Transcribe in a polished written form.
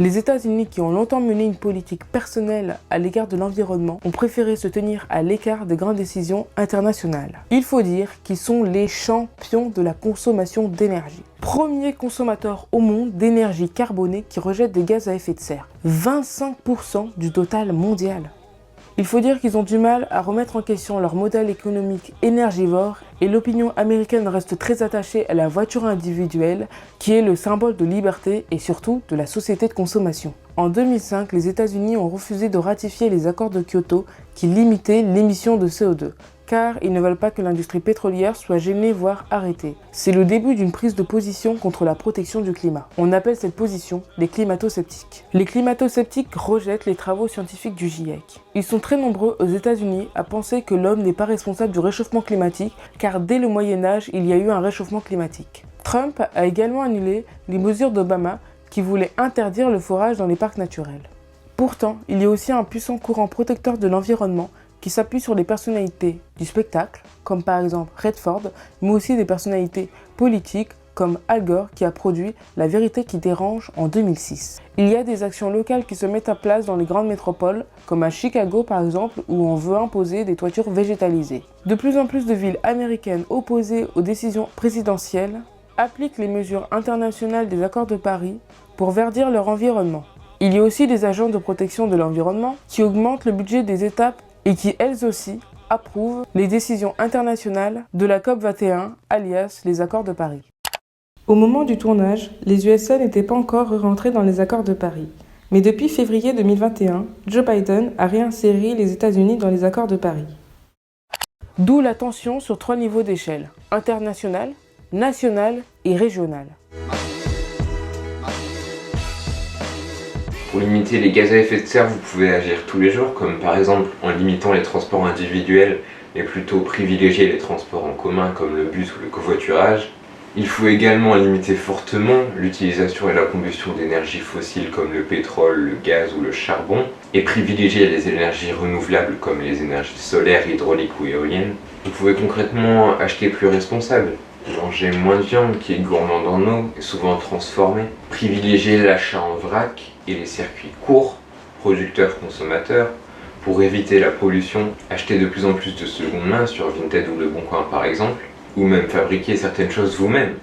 Les États-Unis, qui ont longtemps mené une politique personnelle à l'égard de l'environnement, ont préféré se tenir à l'écart des grandes décisions internationales. Il faut dire qu'ils sont les champions de la consommation d'énergie. Premier consommateur au monde d'énergie carbonée qui rejette des gaz à effet de serre. 25% du total mondial. Il faut dire qu'ils ont du mal à remettre en question leur modèle économique énergivore et l'opinion américaine reste très attachée à la voiture individuelle qui est le symbole de liberté et surtout de la société de consommation. En 2005, les États-Unis ont refusé de ratifier les accords de Kyoto qui limitaient l'émission de CO2. Car ils ne veulent pas que l'industrie pétrolière soit gênée voire arrêtée. C'est le début d'une prise de position contre la protection du climat. On appelle cette position les climato-sceptiques. Les climato-sceptiques rejettent les travaux scientifiques du GIEC. Ils sont très nombreux aux États-Unis à penser que l'homme n'est pas responsable du réchauffement climatique car dès le Moyen-Âge, il y a eu un réchauffement climatique. Trump a également annulé les mesures d'Obama qui voulaient interdire le forage dans les parcs naturels. Pourtant, il y a aussi un puissant courant protecteur de l'environnement qui s'appuie sur les personnalités du spectacle, comme par exemple Redford, mais aussi des personnalités politiques comme Al Gore qui a produit La vérité qui dérange en 2006. Il y a des actions locales qui se mettent en place dans les grandes métropoles, comme à Chicago par exemple, où on veut imposer des toitures végétalisées. De plus en plus de villes américaines opposées aux décisions présidentielles appliquent les mesures internationales des accords de Paris pour verdir leur environnement. Il y a aussi des agences de protection de l'environnement qui augmentent le budget des États et qui, elles aussi, approuvent les décisions internationales de la COP21, alias les accords de Paris. Au moment du tournage, les USA n'étaient pas encore rentrés dans les accords de Paris. Mais depuis février 2021, Joe Biden a réinséré les États-Unis dans les accords de Paris. D'où la tension sur 3 niveaux d'échelle, international, national et régional. Pour limiter les gaz à effet de serre, vous pouvez agir tous les jours, comme par exemple en limitant les transports individuels, mais plutôt privilégier les transports en commun comme le bus ou le covoiturage. Il faut également limiter fortement l'utilisation et la combustion d'énergies fossiles comme le pétrole, le gaz ou le charbon, et privilégier les énergies renouvelables comme les énergies solaires, hydrauliques ou éoliennes. Vous pouvez concrètement acheter plus responsable. Manger moins de viande qui est gourmande en eau et souvent transformée. Privilégier l'achat en vrac et les circuits courts, producteurs-consommateurs, pour éviter la pollution. Acheter de plus en plus de seconde main sur Vinted ou Le Bon Coin par exemple, ou même fabriquer certaines choses vous-même.